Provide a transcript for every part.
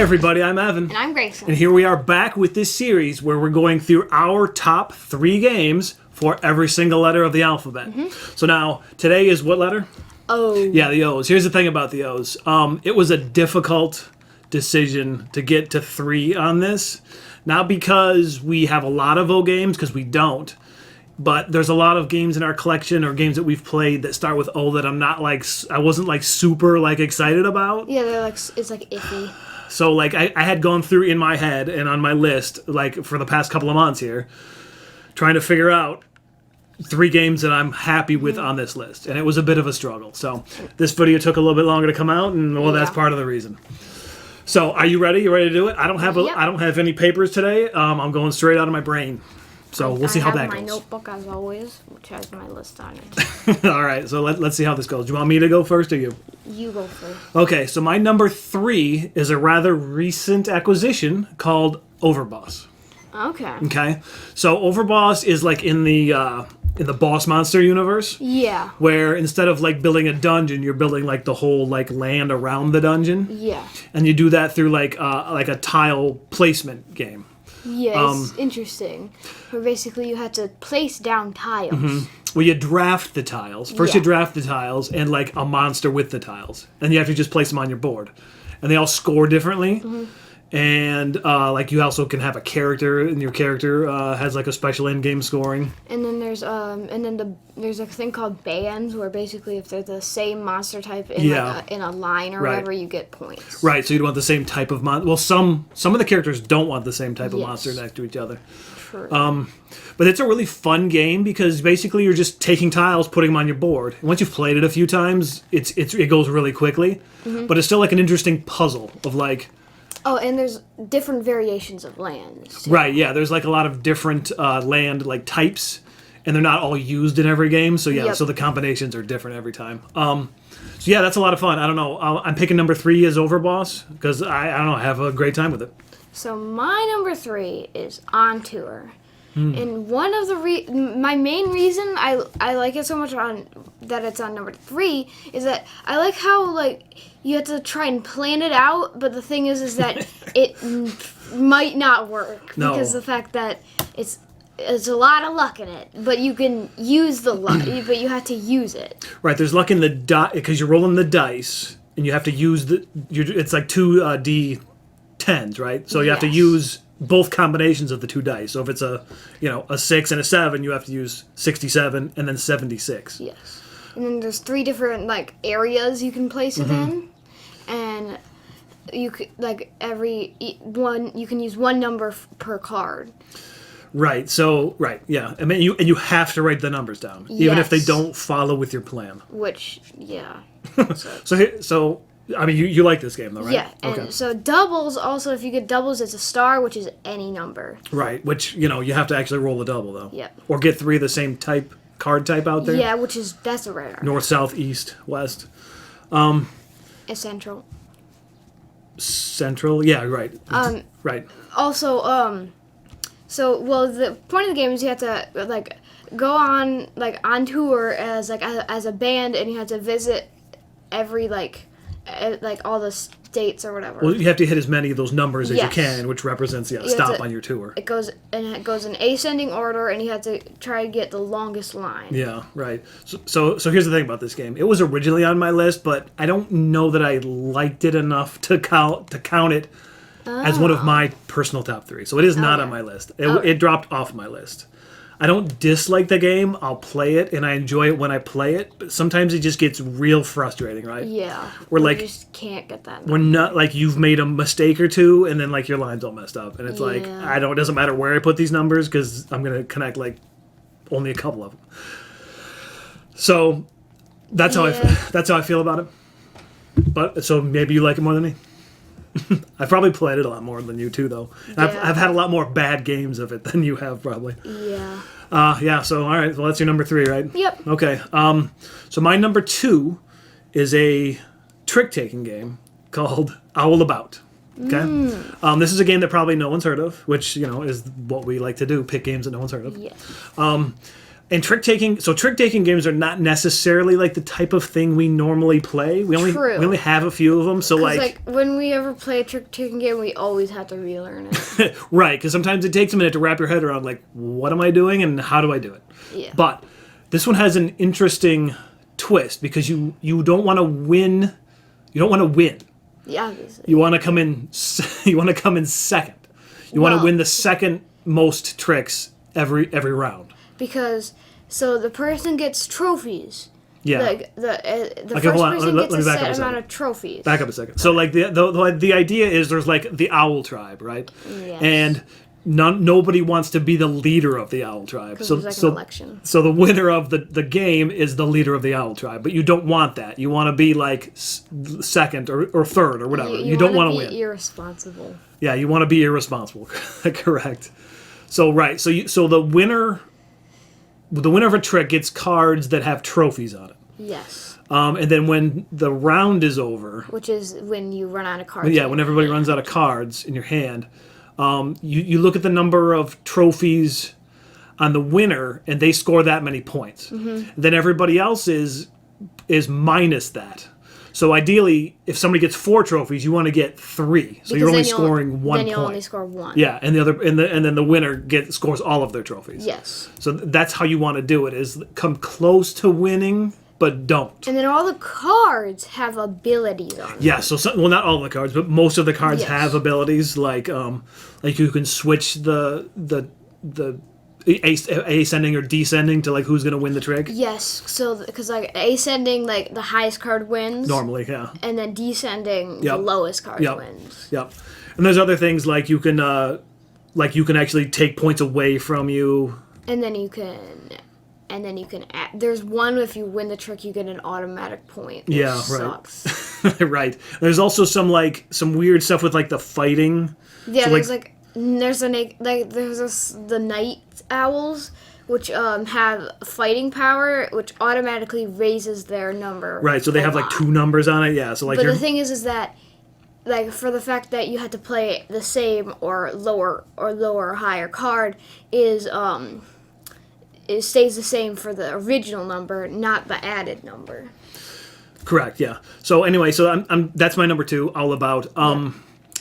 everybody, I'm Evan. And I'm Grayson. And here we are back with this series where we're going through our top 3 games for every single letter of the alphabet. So now, today is what letter? O. Yeah, the O's. Here's the thing about the O's. It was a difficult decision to get to 3 on this. Not because we have a lot of O games, because we don't. But there's a lot of games in our collection or games that we've played that start with O that I wasn't super excited about. Yeah, they're it's iffy. So I had gone through in my head and on my list for the past couple of months here, trying to figure out 3 games that I'm happy with on this list, and it was a bit of a struggle. So this video took a little bit longer to come out, and that's part of the reason. So are you ready? You ready to do it? I don't have any papers today. I'm going straight out of my brain. So we'll see how that goes. I have my notebook as always, which has my list on it. All right, so let's see how this goes. Do you want me to go first or you? You go first. Okay, so my number 3 is a rather recent acquisition called Overboss. Okay. Okay, so Overboss is in the Boss Monster universe. Yeah. Where instead of building a dungeon, you're building the whole land around the dungeon. Yeah. And you do that through a tile placement game. Yeah, it's interesting. Where basically you had to place down tiles. Well, you draft the tiles. First you draft the tiles and a monster with the tiles. And you have to just place them on your board. And they all score differently. And you also can have a character, and your character has a special in-game scoring. And then there's there's a thing called bands, where basically if they're the same monster type in in a line or whatever, you get points. Right, so you don't want the same type of monster. Well, some of the characters don't want the same type of monster next to each other. True. But it's a really fun game because basically you're just taking tiles, putting them on your board. And once you've played it a few times, it goes really quickly. But it's still an interesting puzzle of Oh, and there's different variations of lands, too. Right, yeah. There's a lot of different land types, and they're not all used in every game. So so the combinations are different every time. So yeah, that's a lot of fun. I don't know. I'm picking number 3 as Overboss because I don't know. I have a great time with it. So my number 3 is On Tour. And one of my main reason I like it so much that it's on number 3 is that I like how you have to try and plan it out, but the thing is that it might not work because the fact that it's a lot of luck in it, but you can use the luck, but you have to use it. Right, there's luck in the die because you're rolling the dice, and you have to use it's 2 D10s, right? So you have to use both combinations of the 2 dice. So if it's a 6 and a 7, you have to use 67 and then 76. Yes. And then there's 3 different areas you can place it in, and you could you can use one number per card. Right. So yeah. I mean, you have to write the numbers down, even if they don't follow with your plan. Which yeah. So I mean, you like this game though, right? Yeah. And so doubles also, if you get doubles, it's a star, which is any number. Right. Which you have to actually roll a double though. Yep. Or get 3 of the same card type out there. Yeah, that's a rare. North, south, east, west. Central. Central, yeah, right. Right. Also, the point of the game is you have to go on on tour as as a band, and you have to visit every all the states or whatever. Well, you have to hit as many of those numbers as you can, which represents stop on your tour. It goes in ascending order, and you have to try to get the longest line. Yeah, right. So here's the thing about this game. It was originally on my list, but I don't know that I liked it enough to count it as one of my personal top 3. So it is not on my list. It dropped off my list. I don't dislike the game. I'll play it, and I enjoy it when I play it. But sometimes it just gets real frustrating, right? Yeah. Where you just can't get that. We're not you've made a mistake or 2, and then your line's all messed up, and it's it doesn't matter where I put these numbers because I'm gonna connect only a couple of them. So that's how I feel about it. But so maybe you like it more than me. I've probably played it a lot more than you too, though. Yeah. I've had a lot more bad games of it than you have, probably. Yeah. Yeah. So all right. Well, that's your number 3, right? Yep. Okay. So my number 2 is a trick-taking game called Owl About. Okay. This is a game that probably no one's heard of, which is what we like to do: pick games that no one's heard of. Yes. And trick taking games are not necessarily like the type of thing we normally play. We only have a few of them. So like when we ever play a trick taking game, we always have to relearn it. Right, because sometimes it takes a minute to wrap your head around like, what am I doing and how do I do it? Yeah. But this one has an interesting twist because you don't want to win. You don't want to win. Yeah, obviously. You want to come in. You want to come in second. You want to win the second most tricks every round. Because the person gets trophies. Yeah. Like the first person gets a set amount of trophies. Back up a second. So like the idea is there's like the owl tribe, right? Yes. And nobody wants to be the leader of the owl tribe. So there's like an election. So the winner of the game is the leader of the owl tribe, but you don't want that. You want to be like second or third or whatever. You don't want to win. Irresponsible. Yeah, you want to be irresponsible. Correct. So right. So the winner of a trick gets cards that have trophies on it. Yes. And then when the round is over, which is when you run out of cards. Yeah, when everybody runs out of cards in your hand, you look at the number of trophies on the winner, and they score that many points. Mm-hmm. Then everybody else is minus that. So ideally, if somebody gets 4 trophies, you want to get 3. So you're only scoring 1 point. Then you only score 1. Yeah, and then the winner scores all of their trophies. Yes. So that's how you want to do it: is come close to winning, but don't. And then all the cards have abilities on them. Yeah. So not all the cards, but most of the cards have abilities. Like you can switch the ascending or descending to like who's going to win the trick. Yes, so because like ascending, like the highest card wins normally, yeah, and then descending, the lowest card wins. Yep. And there's other things like you can actually take points away from you, and then you can add, there's one if you win the trick you get an automatic point. Yeah, right. Sucks. Right. There's also some weird stuff with like the fighting. Yeah, so there's the night owls, which have fighting power, which automatically raises their number. Right, so they have like 2 numbers on it. Yeah, so like. But the thing is that, like, for the fact that you had to play the same or lower or higher card it stays the same for the original number, not the added number. Correct. Yeah. So anyway, that's my number 2. All about.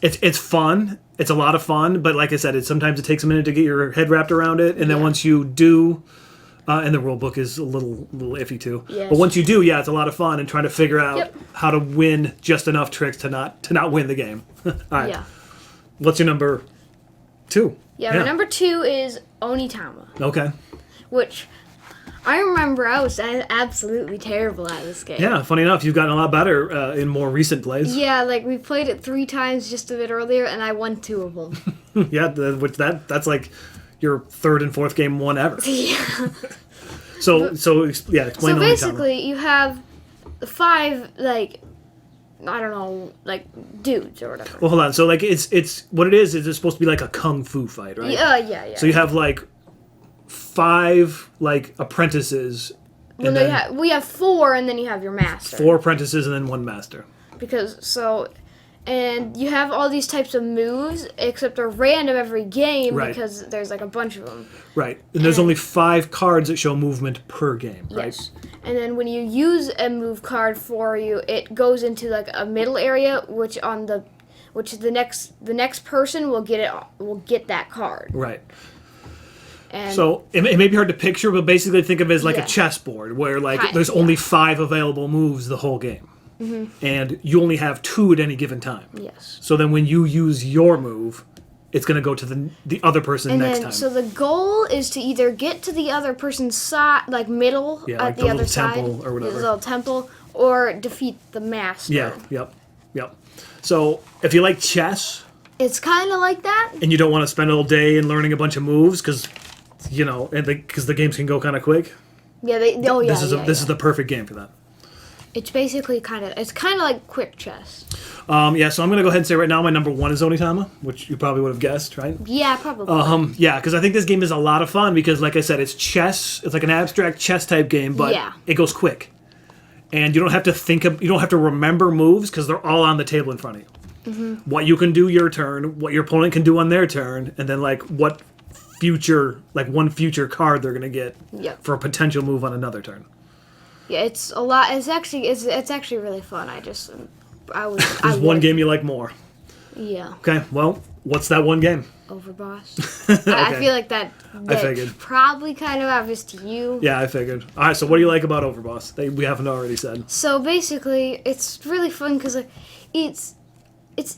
It's fun. It's a lot of fun, but like I said, sometimes it takes a minute to get your head wrapped around it, and then once you do, and the rule book is a little iffy too. Yes. But once you do, it's a lot of fun and trying to figure out how to win just enough tricks to not win the game. All right. Yeah. What's your number 2? Yeah, my number 2 is Onitama. Okay. Which I remember I was absolutely terrible at this game. Yeah, funny enough, you've gotten a lot better in more recent plays. Yeah, like we played it 3 times just a bit earlier, and I won 2 of them. Yeah, that's like your 3rd and 4th game won ever. Yeah. So explain. So basically, you have 5 like, I don't know, like dudes or whatever. Well, hold on. So like it's what it is it's supposed to be like a kung fu fight, right? Yeah. So you have like 5 like apprentices. Well, no, we have 4, and then you have your master. 4 apprentices and then 1 master. And you have all these types of moves, except they're random every game because there's like a bunch of them. Right, and there's only 5 cards that show movement per game, right? Yes. And then when you use a move card for you, it goes into like a middle area, which the next person will get that card. Right. And so it may be hard to picture, but basically think of it as like a chessboard where like there's only 5 available moves the whole game. Mm-hmm. And you only have 2 at any given time. Yes. So then when you use your move, it's going to go to the other person next time. So the goal is to either get to the other person's side, like middle at like the other side, temple or whatever. the little temple, or defeat the master. Yeah, yep. So if you like chess, it's kind of like that. And you don't want to spend all day in learning a bunch of moves because the games can go kind of quick. Yeah, this is the perfect game for that. It's basically kind of like quick chess. So I'm going to go ahead and say right now my number 1 is Onitama, which you probably would have guessed, right? Yeah, probably. Because I think this game is a lot of fun because, like I said, it's chess. It's like an abstract chess type game, but it goes quick. And you don't have to remember moves because they're all on the table in front of you. Mm-hmm. What you can do your turn, what your opponent can do on their turn, and then like what future, like one future card they're gonna get Yep. for a potential move on another turn. Yeah, it's a lot. It's actually really fun. There's one game you like more. Yeah. Okay, well, what's that one game? Overboss. I Okay. feel like I figured. that's probably kind of obvious to you. Yeah, I figured. All right, so what do you like about Overboss? We haven't already said. So basically, it's really fun because like, it's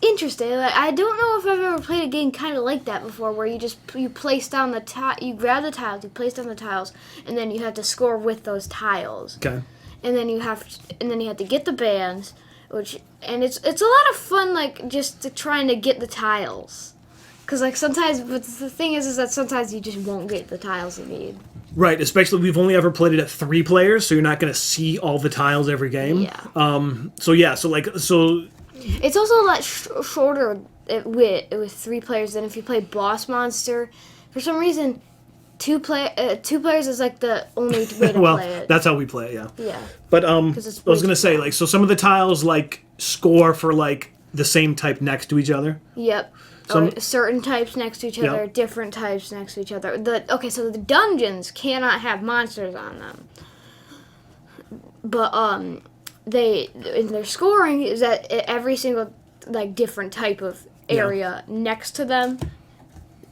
interesting. Like, I don't know if I've ever played a game kind of like that before, where you place down you grab the tiles, you place down the tiles, and then you have to score with those tiles. Okay. And then you have to get the bands, and it's a lot of fun, like just trying to get the tiles. Because like sometimes, but the thing is that sometimes you just won't get the tiles you need. Right, especially we've only ever played it at 3 players, so you're not going to see all the tiles every game. Yeah. So It's also a lot shorter with 3 players than if you play Boss Monster. For some reason, two players is like the only way to play it. That's how we play it, yeah. Yeah. But I it's was way going to too say, long. like, so some of the tiles, like, score for, like, the same type next to each other. Yep. Or certain types next to each other, Yep. different types next to each other. So the dungeons cannot have monsters on them. But their scoring is at every single like different type of area next to them.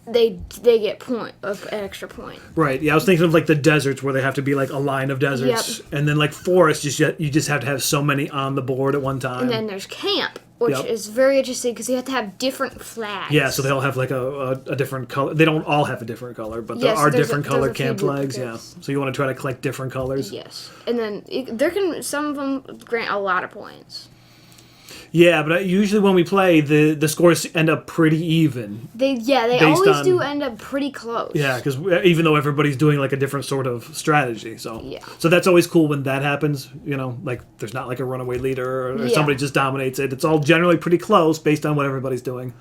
They get an extra point. Right. Yeah, I was thinking of like the deserts where they have to be like a line of deserts, and then like forests, you just have to have so many on the board at one time. And then there's camp, which is very interesting because you have to have different flags. Yeah, so they all have like a different color. They don't all have a different color, but there are different color camp flags. Yeah, so you want to try to collect different colors. Yes, and then some of them grant a lot of points. Yeah, but usually when we play, the scores end up pretty even. They always do end up pretty close. Yeah, because even though everybody's doing like a different sort of strategy, so yeah. So that's always cool when that happens. You know, like there's not like a runaway leader or somebody just dominates it. It's all generally pretty close based on what everybody's doing,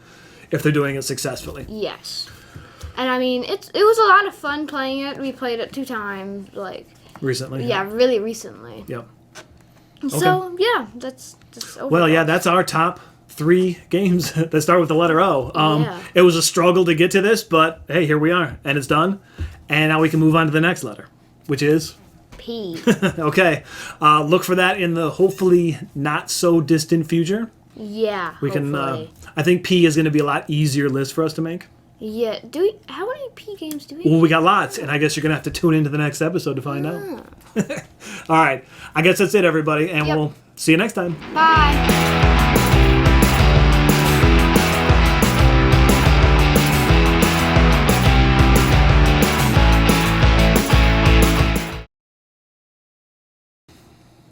if they're doing it successfully. Yes, and I mean it was a lot of fun playing it. We played it 2 times, like recently. Yeah, really recently. Yep. So yeah, that's well, yeah, that's our top 3 games that start with the letter O. It was a struggle to get to this, but hey, here we are, and it's done. And now we can move on to the next letter, which is P. Okay, look for that in the hopefully not so distant future. Yeah, we can. I think P is going to be a lot easier list for us to make. Yeah. How many P games do we? Well, we got lots, and I guess you're going to have to tune into the next episode to find out. All right, I guess that's it, everybody, and we'll see you next time. Bye.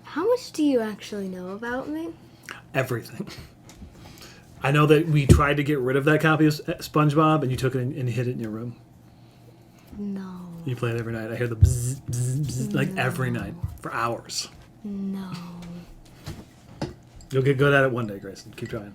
How much do you actually know about me? Everything. I know that we tried to get rid of that copy of SpongeBob, and you took it and hid it in your room. No. You play it every night. I hear the bzz, bzz, bzz, like every night for hours. No. You'll get good at it one day, Grayson. Keep trying.